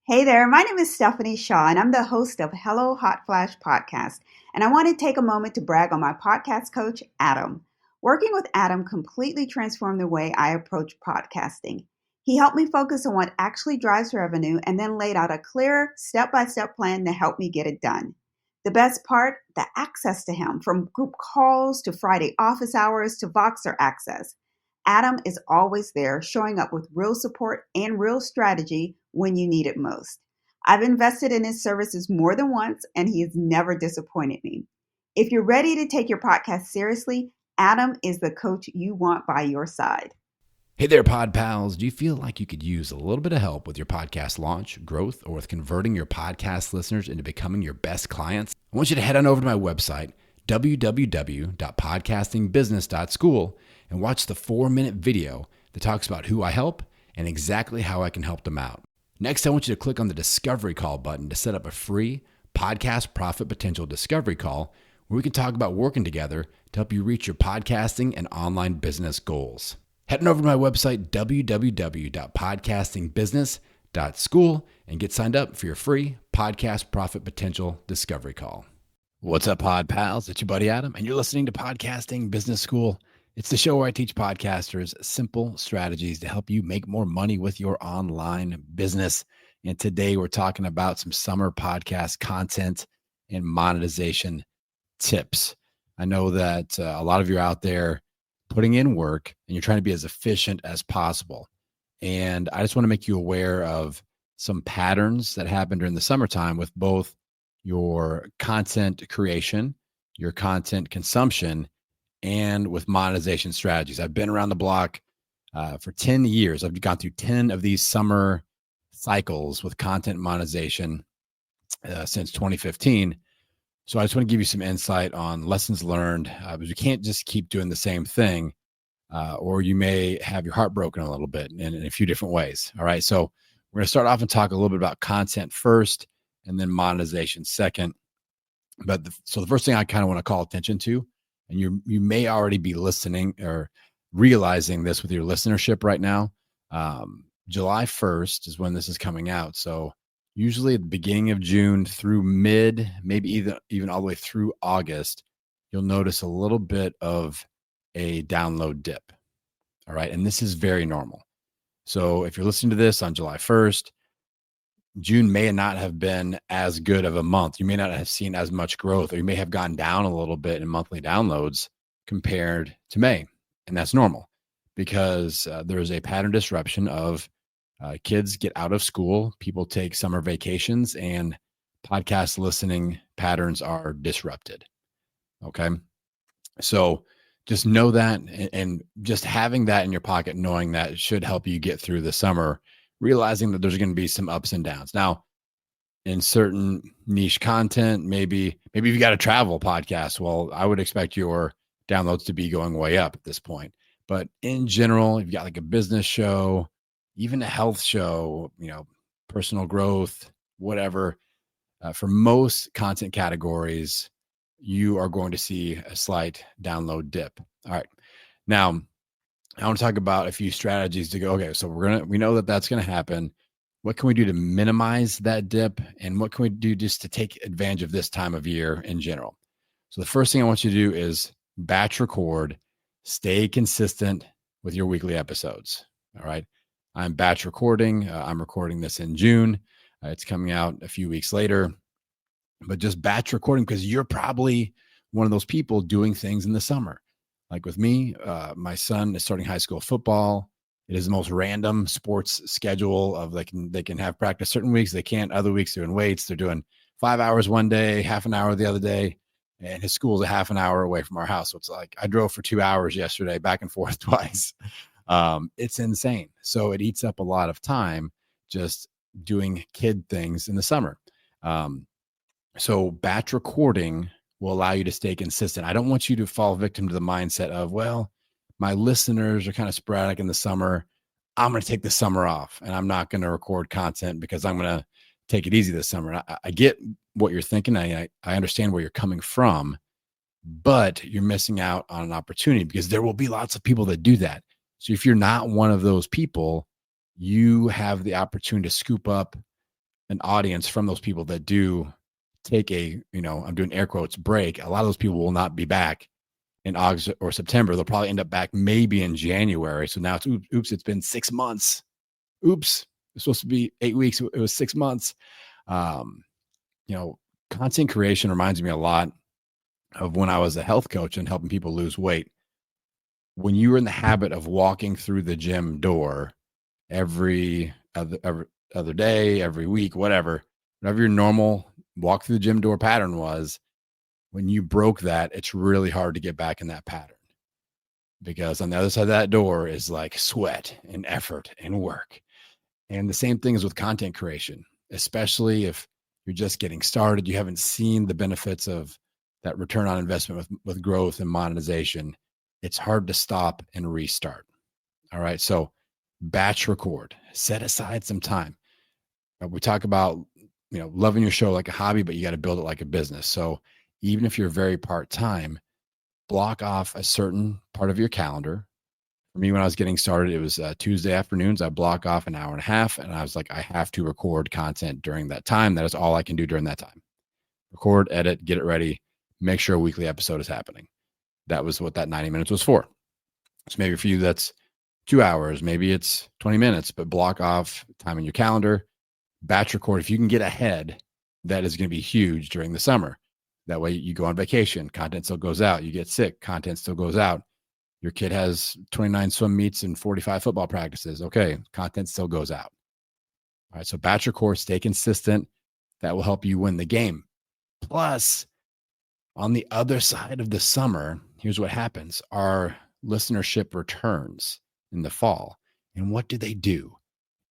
Hey there, my name is Stephanie Shaw, and I'm the host of Hello Hot Flash podcast. And I want to take a moment to brag on my podcast coach, Adam. Working with Adam completely transformed the way I approach podcasting. He helped me focus on what actually drives revenue and then laid out a clear step by step plan to help me get it done. The best part, the access to him, from group calls to Friday office hours to Voxer access. Adam is always there, showing up with real support and real strategy when you need it most. I've invested in his services more than once, and he has never disappointed me. If you're ready to take your podcast seriously, Adam is the coach you want by your side. Hey there, pod pals. Do you feel like you could use a little bit of help with your podcast launch, growth, or with converting your podcast listeners into becoming your best clients? I want you to head on over to my website, www.podcastingbusiness.school, and watch the 4-minute video that talks about who I help and exactly how I can help them out. Next, I want you to click on the Discovery Call button to set up a free podcast profit potential discovery call where we can talk about working together to help you reach your podcasting and online business goals. Head on over to my website, www.podcastingbusiness.school, and get signed up for your free podcast profit potential discovery call. What's up, pod pals? It's your buddy Adam, and you're listening to Podcasting Business School. It's the show where I teach podcasters simple strategies to help you make more money with your online business. And today we're talking about some summer podcast content and monetization tips. I know that a lot of you are out there putting in work and you're trying to be as efficient as possible. And I just want to make you aware of some patterns that happen during the summertime with both your content creation, your content consumption, and with monetization strategies. I've been around the block for 10 years. I've gone through 10 of these summer cycles with content monetization since 2015. So I just want to give you some insight on lessons learned, because you can't just keep doing the same thing, or you may have your heart broken a little bit in a few different ways. All right. So we're going to start off and talk a little bit about content first and then monetization second. But so the first thing I kind of want to call attention to, and you may already be listening or realizing this with your listenership right now. July 1st is when this is coming out. So usually at the beginning of June through mid, maybe even all the way through August, you'll notice a little bit of a download dip. All right. And this is very normal. So if you're listening to this on July 1st, June may not have been as good of a month. You may not have seen as much growth, or you may have gone down a little bit in monthly downloads compared to May. And that's normal because there's a pattern disruption of kids get out of school, people take summer vacations, and podcast listening patterns are disrupted. Okay. So just know that, and just having that in your pocket, knowing that should help you get through the summer, realizing that there's going to be some ups and downs. Now, in certain niche content, maybe you've got a travel podcast. Well, I would expect your downloads to be going way up at this point. But in general, you've got like a business show, even a health show, personal growth, whatever. For most content categories, you are going to see a slight download dip. All right. Now, I want to talk about a few strategies to go, okay, so we know that that's going to happen. What can we do to minimize that dip? And what can we do just to take advantage of this time of year in general? So the first thing I want you to do is batch record, stay consistent with your weekly episodes. All right. I'm batch recording. I'm recording this in June. It's coming out a few weeks later, but just batch recording because you're probably one of those people doing things in the summer. Like with me, my son is starting high school football. It is the most random sports schedule of they can have practice certain weeks. They can't. Other weeks they're doing weights. They're doing 5 hours one day, half an hour the other day. And his school is a half an hour away from our house. So it's like I drove for 2 hours yesterday, back and forth twice. It's insane. So it eats up a lot of time just doing kid things in the summer. So batch recording will allow you to stay consistent. I don't want you to fall victim to the mindset of, well, my listeners are kind of sporadic in the summer. I'm going to take the summer off and I'm not going to record content because I'm going to take it easy this summer. I get what you're thinking. I understand where you're coming from, but you're missing out on an opportunity because there will be lots of people that do that. So if you're not one of those people, you have the opportunity to scoop up an audience from those people that do take a, I'm doing air quotes, break. A lot of those people will not be back in August or September. They'll probably end up back maybe in January. So now it's, oops, it's been 6 months. Oops, it's supposed to be 8 weeks. It was 6 months. Um, Content creation reminds me a lot of when I was a health coach and helping people lose weight. When you were in the habit of walking through the gym door every other day, every week, whatever your normal walk through the gym door pattern was, when you broke that, it's really hard to get back in that pattern, because on the other side of that door is like sweat and effort and work. And the same thing is with content creation, especially if you're just getting started, you haven't seen the benefits of that return on investment with growth and monetization. It's hard to stop and restart. All right. So batch record, set aside some time. We talk about, loving your show like a hobby, but you got to build it like a business. So even if you're very part-time, block off a certain part of your calendar. For me, when I was getting started, it was Tuesday afternoons. I block off an hour and a half, and I was like, I have to record content during that time. That is all I can do during that time. Record, edit, get it ready, make sure a weekly episode is happening. That was what that 90 minutes was for. So maybe for you, that's 2 hours. Maybe it's 20 minutes, but block off time in your calendar, batch record. If you can get ahead, that is going to be huge during the summer. That way you go on vacation, content still goes out. You get sick, content still goes out. Your kid has 29 swim meets and 45 football practices. Okay, content still goes out. All right, so batch record, stay consistent. That will help you win the game. Plus, on the other side of the summer, here's what happens. Our listenership returns in the fall. And what do?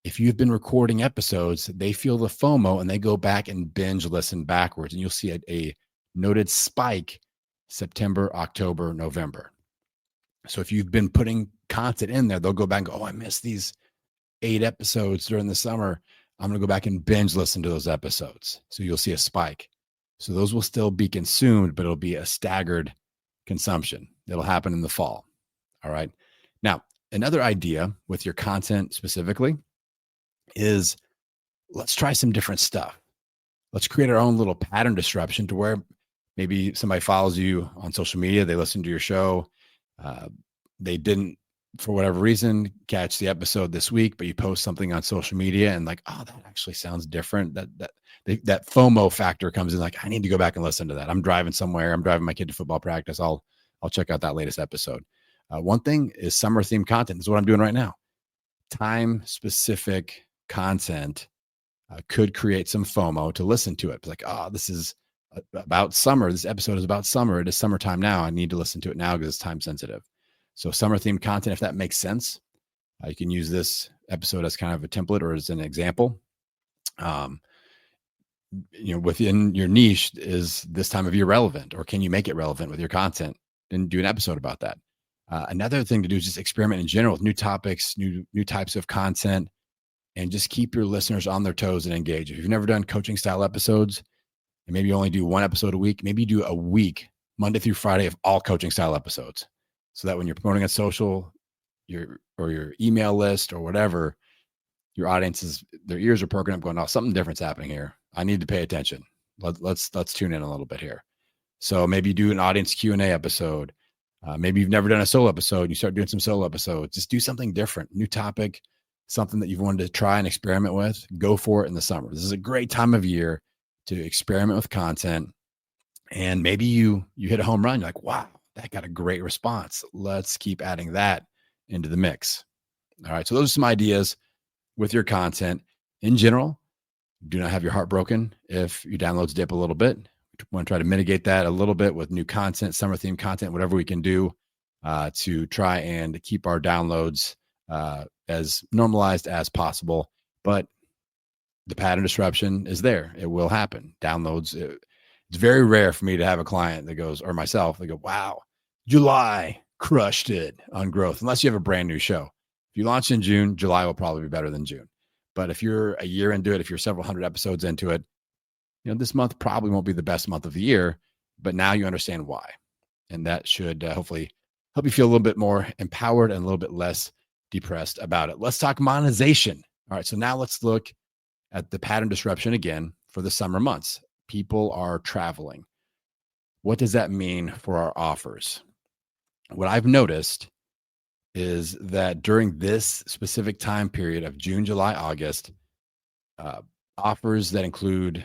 If you've been recording episodes, they feel the FOMO and they go back and binge listen backwards. And you'll see a noted spike September, October, November. So if you've been putting content in there, they'll go back and go, oh, I missed these 8 episodes during the summer. I'm going to go back and binge listen to those episodes. So you'll see a spike. So those will still be consumed, but it'll be a staggered consumption. It'll happen in the fall. All right. Now, another idea with your content specifically is, let's try some different stuff. Let's create our own little pattern disruption to where maybe somebody follows you on social media. They listen to your show. They didn't, for whatever reason, catch the episode this week, but you post something on social media and like, oh, that actually sounds different. That FOMO factor comes in, like, I need to go back and listen to that. I'm driving somewhere. I'm driving my kid to football practice. I'll check out that latest episode. One thing is summer themed content. This is what I'm doing right now. Time specific content could create some FOMO to listen to it. It's like, oh, this is about summer. This episode is about summer. It is summertime now. I need to listen to it now because it's time sensitive. So summer themed content, if that makes sense, you can use this episode as kind of a template or as an example. Within your niche, is this time of year relevant, or can you make it relevant with your content and do an episode about that? Another thing to do is just experiment in general with new topics, new types of content, and just keep your listeners on their toes and engage. If you've never done coaching style episodes, and maybe you only do one episode a week, maybe you do a week, Monday through Friday, of all coaching style episodes. So that when you're promoting on social, your email list or whatever, your audiences, their ears are perking up going, oh, something different's happening here. I need to pay attention. Let's tune in a little bit here. So maybe you do an audience Q&A episode. Maybe you've never done a solo episode and you start doing some solo episodes. Just do something different, new topic, something that you've wanted to try and experiment with. Go for it in the summer. This is a great time of year to experiment with content. And maybe you hit a home run. You're like, wow, that got a great response. Let's keep adding that into the mix. All right. So those are some ideas with your content. In general, do not have your heart broken if your downloads dip a little bit. We want to try to mitigate that a little bit with new content, summer themed content, whatever we can do to try and keep our downloads as normalized as possible. But the pattern disruption is there. It will happen. Downloads. It's very rare for me to have a client that goes, or myself, they go, wow, July crushed it on growth, unless you have a brand new show. If you launch in June, July will probably be better than June. But if you're a year into it, if you're several hundred episodes into it, this month probably won't be the best month of the year, but now you understand why. And that should hopefully help you feel a little bit more empowered and a little bit less depressed about it. Let's talk monetization. All right. So now let's look at the pattern disruption again for the summer months. People are traveling. What does that mean for our offers? What I've noticed is that during this specific time period of June, July, August, offers that include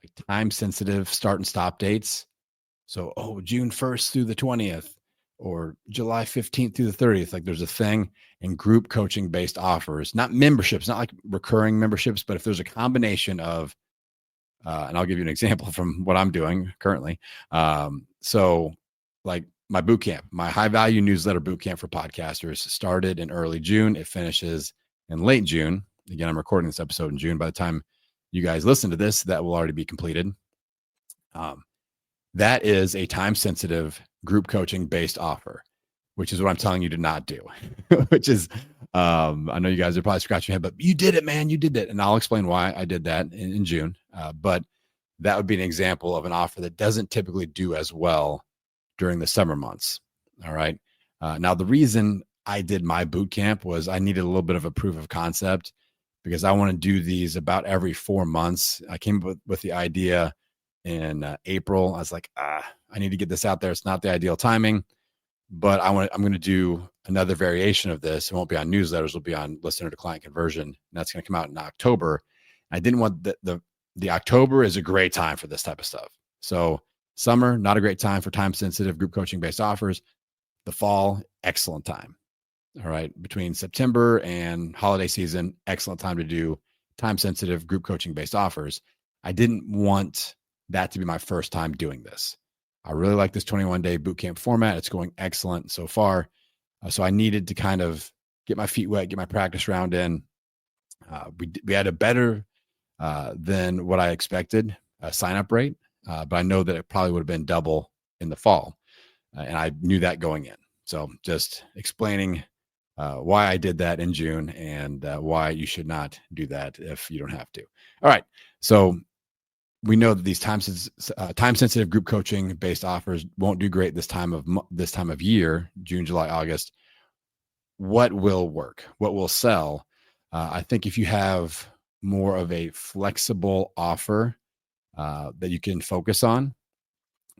like time-sensitive start and stop dates. So, June 1st through the 20th or July 15th through the 30th. Like there's a thing in group coaching based offers, not memberships, not like recurring memberships, but if there's a combination of, and I'll give you an example from what I'm doing currently. So like my boot camp, my high value newsletter boot camp for podcasters started in early June. It finishes in late June. Again, I'm recording this episode in June. By the time you guys listen to this, that will already be completed. That is a time-sensitive group coaching based offer, which is what I'm telling you to not do, which is, I know you guys are probably scratching your head, but you did it, man, you did it. And I'll explain why I did that in June. But that would be an example of an offer that doesn't typically do as well during the summer months. All right. Now, the reason I did my boot camp was I needed a little bit of a proof of concept because I want to do these about every 4 months. I came up with the idea in April. I was like, I need to get this out there. It's not the ideal timing, but I'm going to do another variation of this. It won't be on newsletters. It'll be on listener to client conversion. And that's going to come out in October. I didn't want the October is a great time for this type of stuff. So summer, not a great time for time sensitive group coaching based offers. The fall, excellent time. All right. Between September and holiday season, excellent time to do time sensitive group coaching based offers. I didn't want that to be my first time doing this. I really like this 21-day bootcamp format. It's going excellent so far. So I needed to kind of get my feet wet, get my practice round in. We had a better than what I expected sign up rate, but I know that it probably would have been double in the fall. And I knew that going in. So just explaining why I did that in June and why you should not do that if you don't have to. All right. So we know that these time-sensitive group coaching-based offers won't do great this time of year, June, July, August. What will work? What will sell? I think if you have more of a flexible offer that you can focus on,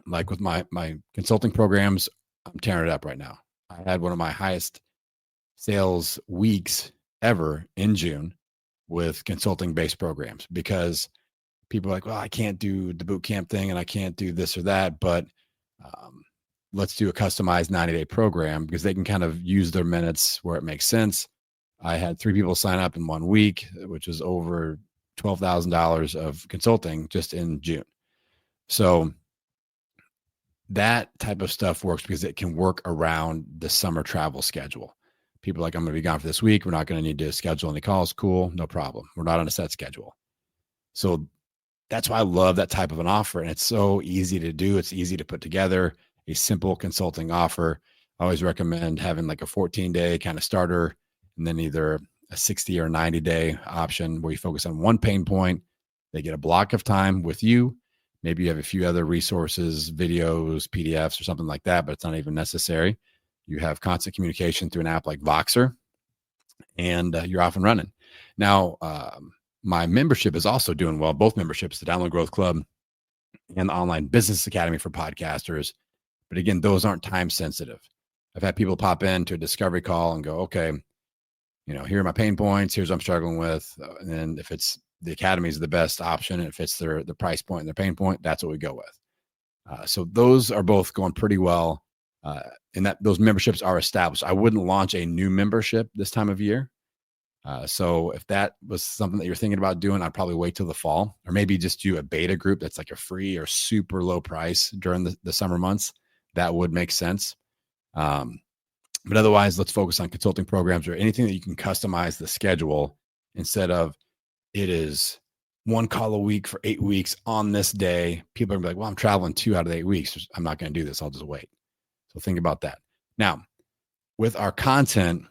like with my consulting programs, I'm tearing it up right now. I had one of my highest sales weeks ever in June with consulting-based programs because people are like, well, I can't do the boot camp thing and I can't do this or that, but let's do a customized 90-day program because they can kind of use their minutes where it makes sense. I had 3 people sign up in 1 week, which was over $12,000 of consulting just in June. So that type of stuff works because it can work around the summer travel schedule. People are like, I'm going to be gone for this week. We're not going to need to schedule any calls. Cool. No problem. We're not on a set schedule. So that's why I love that type of an offer. And it's so easy to do. It's easy to put together a simple consulting offer. I always recommend having like a 14-day kind of starter and then either a 60 or 90-day option where you focus on one pain point. They get a block of time with you. Maybe you have a few other resources, videos, PDFs, or something like that, but it's not even necessary. You have constant communication through an app like Voxer, and you're off and running. Now, my membership is also doing well. Both memberships, the Download Growth Club and the Online Business Academy for podcasters. But again, those aren't time sensitive. I've had people pop into a discovery call and go, okay, here are my pain points. Here's what I'm struggling with. And then if it's the Academy is the best option, and if it's the price point and their pain point, that's what we go with. So those are both going pretty well. And that those memberships are established. I wouldn't launch a new membership this time of year. So if that was something that you're thinking about doing, I'd probably wait till the fall, or maybe just do a beta group that's like a free or super low price during the summer months. That would make sense. But otherwise, let's focus on consulting programs or anything that you can customize the schedule instead of it is 1 call a week for 8 weeks on this day. People are gonna be like, well, I'm traveling 2 out of the 8 weeks. I'm not going to do this. I'll just wait. So think about that. Now, with our content,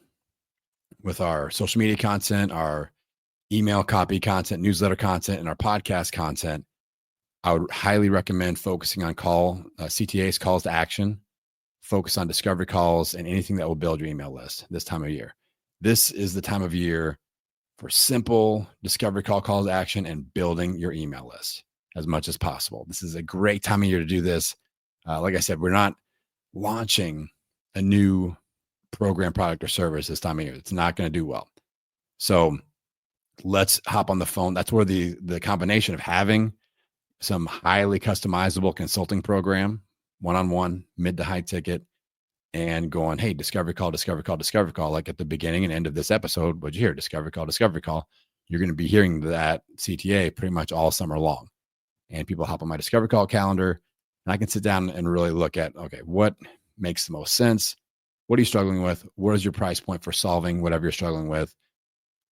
with our social media content, our email copy content, newsletter content, and our podcast content, I would highly recommend focusing on CTAs, calls to action, focus on discovery calls and anything that will build your email list this time of year. This is the time of year for simple discovery calls to action and building your email list as much as possible. This is a great time of year to do this. Like I said, we're not launching a new program, product, or service this time of year. It's not going to do well. So let's hop on the phone. That's where the combination of having some highly customizable consulting program, one-on-one, mid to high ticket, and going, hey, discovery call, like at the beginning and end of this episode, what'd you hear? Discovery call. You're going to be hearing that CTA pretty much all summer long. And people hop on my discovery call calendar, and I can sit down and really look at, okay, what makes the most sense? What are you struggling with? What is your price point for solving whatever you're struggling with?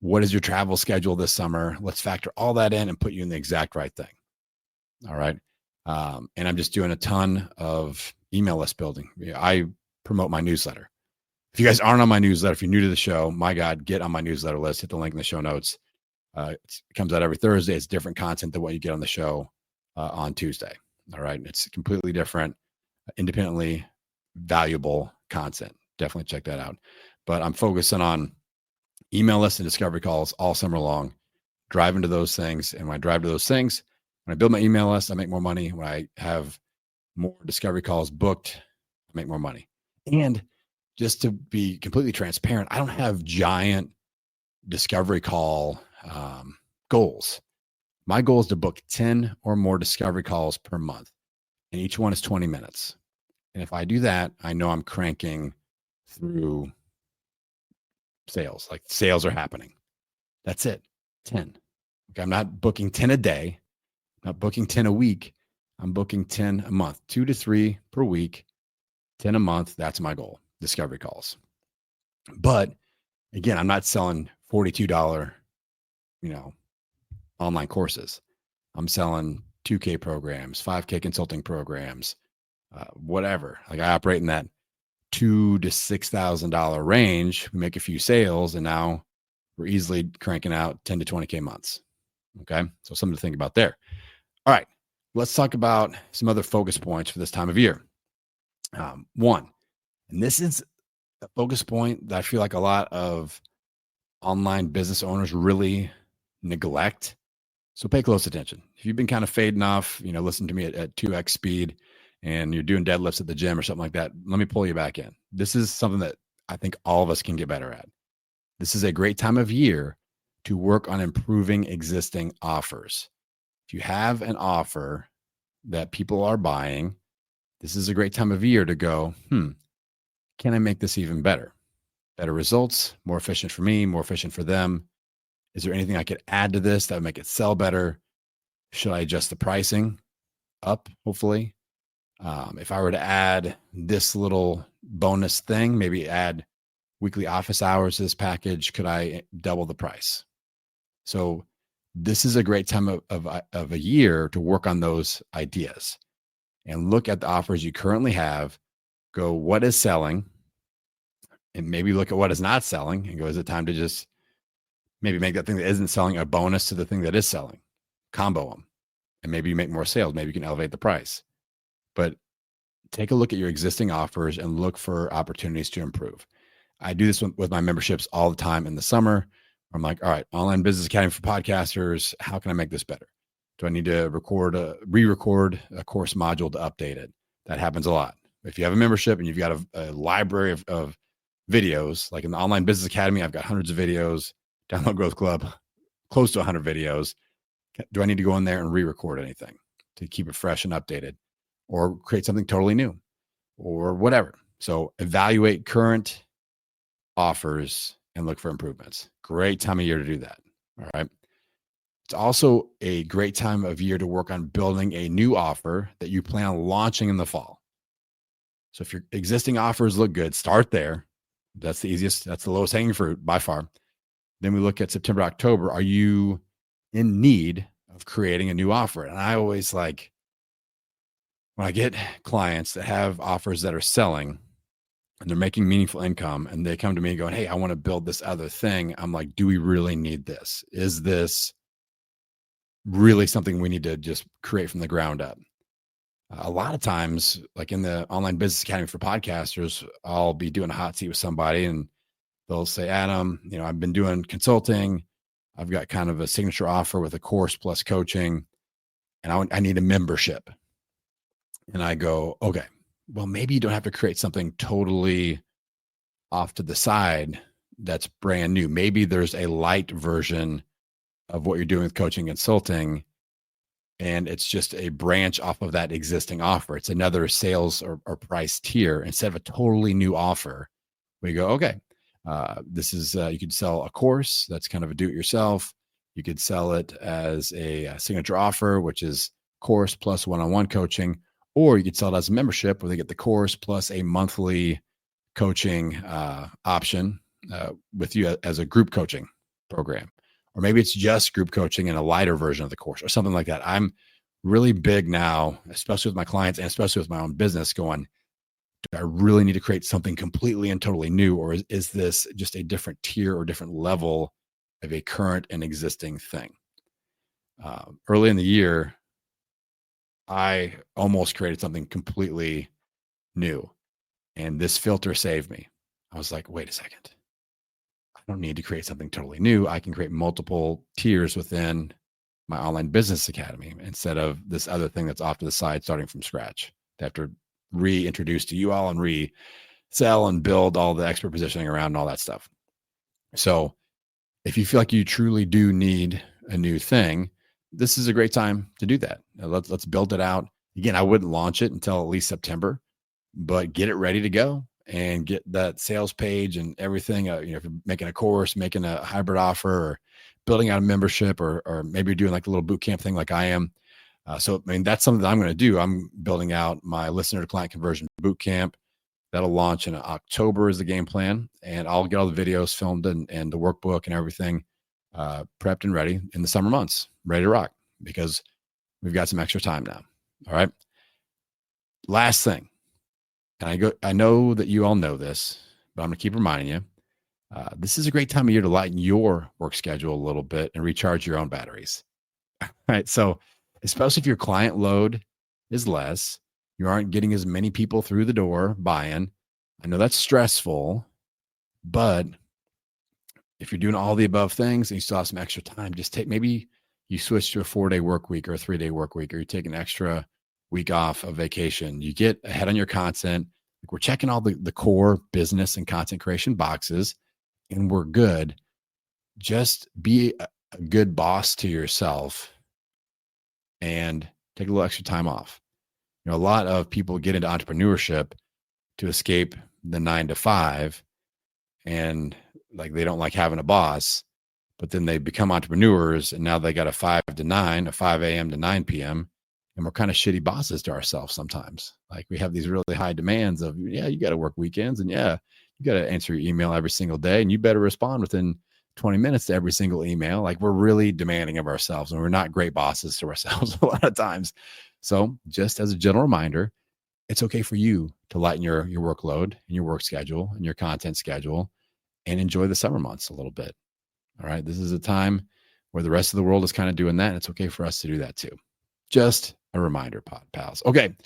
What is your travel schedule this summer? Let's factor all that in and put you in the exact right thing. All right. And I'm just doing a ton of email list building. I promote my newsletter. If you guys aren't on my newsletter, if you're new to the show, my God, get on my newsletter list. Hit the link in the show notes. It comes out every Thursday. It's different content than what you get on the show on Tuesday. All right. It's completely different, independently valuable content. Definitely check that out. But I'm focusing on email lists and discovery calls all summer long, drive into those things. And when I drive to those things, when I build my email list, I make more money. When I have more discovery calls booked, I make more money. And just to be completely transparent, I don't have giant discovery call goals. My goal is to book 10 or more discovery calls per month, and each one is 20 minutes. And if I do that, I know I'm cranking through sales, like sales are happening. That's it. 10. Okay, I'm not booking 10 a day, not booking 10 a week. I'm booking 10 a month, 2 to 3 per week, 10 a month. That's my goal, discovery calls. But again, I'm not selling $42, online courses. I'm selling 2K programs, 5K consulting programs, whatever. Like I operate in that $2,000 to $6,000 range. We make a few sales, and now we're easily cranking out 10 to 20K months. Okay, so something to think about there. All right, let's talk about some other focus points for this time of year. One, and this is a focus point that I feel like a lot of online business owners really neglect. So pay close attention. If you've been kind of fading off, listen to me at 2x speed and you're doing deadlifts at the gym or something like that, let me pull you back in. This is something that I think all of us can get better at. This is a great time of year to work on improving existing offers. If you have an offer that people are buying, this is a great time of year to go, can I make this even better? Better results, more efficient for me, more efficient for them. Is there anything I could add to this that would make it sell better? Should I adjust the pricing up, hopefully? If I were to add this little bonus thing, maybe add weekly office hours to this package, could I double the price? So this is a great time of a year to work on those ideas and look at the offers you currently have, go, what is selling? And maybe look at what is not selling and go, is it time to just maybe make that thing that isn't selling a bonus to the thing that is selling, combo them, and maybe you make more sales. Maybe you can elevate the price. But take a look at your existing offers and look for opportunities to improve. I do this with my memberships all the time in the summer. I'm like, all right, Online Business Academy for podcasters. How can I make this better? Do I need to re-record a course module to update it? That happens a lot. If you have a membership and you've got a library of videos, like in the Online Business Academy, I've got hundreds of videos. Download Growth Club, close to 100 videos. Do I need to go in there and re-record anything to keep it fresh and updated, or create something totally new or whatever? So evaluate current offers and look for improvements. Great time of year to do that. All right. It's also a great time of year to work on building a new offer that you plan on launching in the fall. So if your existing offers look good, start there. That's the easiest. That's the lowest hanging fruit by far. Then we look at September, October. Are you in need of creating a new offer? And I always when I get clients that have offers that are selling and they're making meaningful income and they come to me going, hey, I want to build this other thing. I'm like, do we really need this? Is this really something we need to just create from the ground up? A lot of times, like in the Online Business Academy for podcasters, I'll be doing a hot seat with somebody and they'll say, Adam, I've been doing consulting. I've got kind of a signature offer with a course plus coaching, and I need a membership. And I go, okay, well, maybe you don't have to create something totally off to the side that's brand new. Maybe there's a light version of what you're doing with coaching and consulting, and it's just a branch off of that existing offer. It's another sales or price tier instead of a totally new offer. We go, okay, this is, you could sell a course that's kind of a do-it-yourself. You could sell it as a signature offer, which is course plus one-on-one coaching, or you could sell it as a membership where they get the course plus a monthly coaching option with you as a group coaching program. Or maybe it's just group coaching and a lighter version of the course or something like that. I'm really big now, especially with my clients and especially with my own business, going, do I really need to create something completely and totally new? Or is this just a different tier or different level of a current and existing thing? Early in the year, I almost created something completely new, and this filter saved me. I was like, wait a second. I don't need to create something totally new. I can create multiple tiers within my online business academy instead of this other thing that's off to the side starting from scratch. They have to reintroduce to you all and resell and build all the expert positioning around and all that stuff. So if you feel like you truly do need a new thing, this is a great time to do that. Let's build it out. Again, I wouldn't launch it until at least September, but get it ready to go and get that sales page and everything. If you're making a course, making a hybrid offer, or building out a membership, or maybe you're doing like a little boot camp thing like I am. So, I mean, that's something that I'm going to do. I'm building out my listener to client conversion boot camp. That'll launch in October is the game plan. And I'll get all the videos filmed and the workbook and everything prepped and ready in the summer months, ready to rock, because we've got some extra time now. All right. Last thing. And I know that you all know this, but I'm going to keep reminding you. This is a great time of year to lighten your work schedule a little bit and recharge your own batteries. All right. So, especially if your client load is less, you aren't getting as many people through the door buying. I know that's stressful, but if you're doing all the above things and you still have some extra time, maybe you switch to a 4-day work week or a 3-day work week, or you take an extra week off of vacation. You get ahead on your content. Like, we're checking all the core business and content creation boxes, and we're good. Just be a good boss to yourself and take a little extra time off. A lot of people get into entrepreneurship to escape the 9 to 5, and like, they don't like having a boss, but then they become entrepreneurs, and now they got a 5 to 9, a 5 a.m. to 9 p.m. And we're kind of shitty bosses to ourselves sometimes. Like, we have these really high demands of, yeah, you got to work weekends, and yeah, you got to answer your email every single day, and you better respond within 20 minutes to every single email. Like, we're really demanding of ourselves, and we're not great bosses to ourselves a lot of times. So just as a general reminder, it's okay for you to lighten your workload and your work schedule and your content schedule and enjoy the summer months a little bit. All right. This is a time where the rest of the world is kind of doing that. And it's okay for us to do that too. Just a reminder, pod pals. Okay.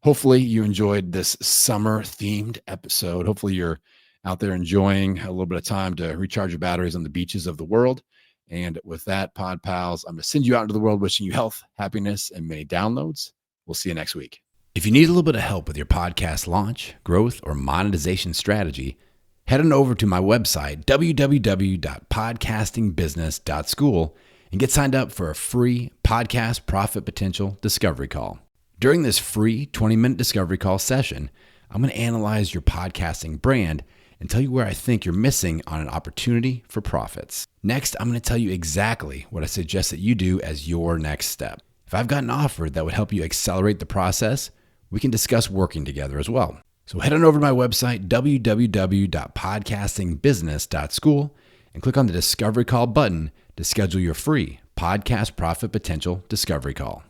Hopefully you enjoyed this summer themed episode. Hopefully you're out there enjoying a little bit of time to recharge your batteries on the beaches of the world. And with that, pod pals, I'm going to send you out into the world wishing you health, happiness, and many downloads. We'll see you next week. If you need a little bit of help with your podcast launch, growth, or monetization strategy, head on over to my website, www.podcastingbusiness.school, and get signed up for a free podcast profit potential discovery call. During this free 20-minute discovery call session, I'm going to analyze your podcasting brand and tell you where I think you're missing on an opportunity for profits. Next, I'm going to tell you exactly what I suggest that you do as your next step. If I've got an offer that would help you accelerate the process, we can discuss working together as well. So head on over to my website, www.podcastingbusiness.school, and click on the Discovery Call button to schedule your free Podcast Profit Potential Discovery Call.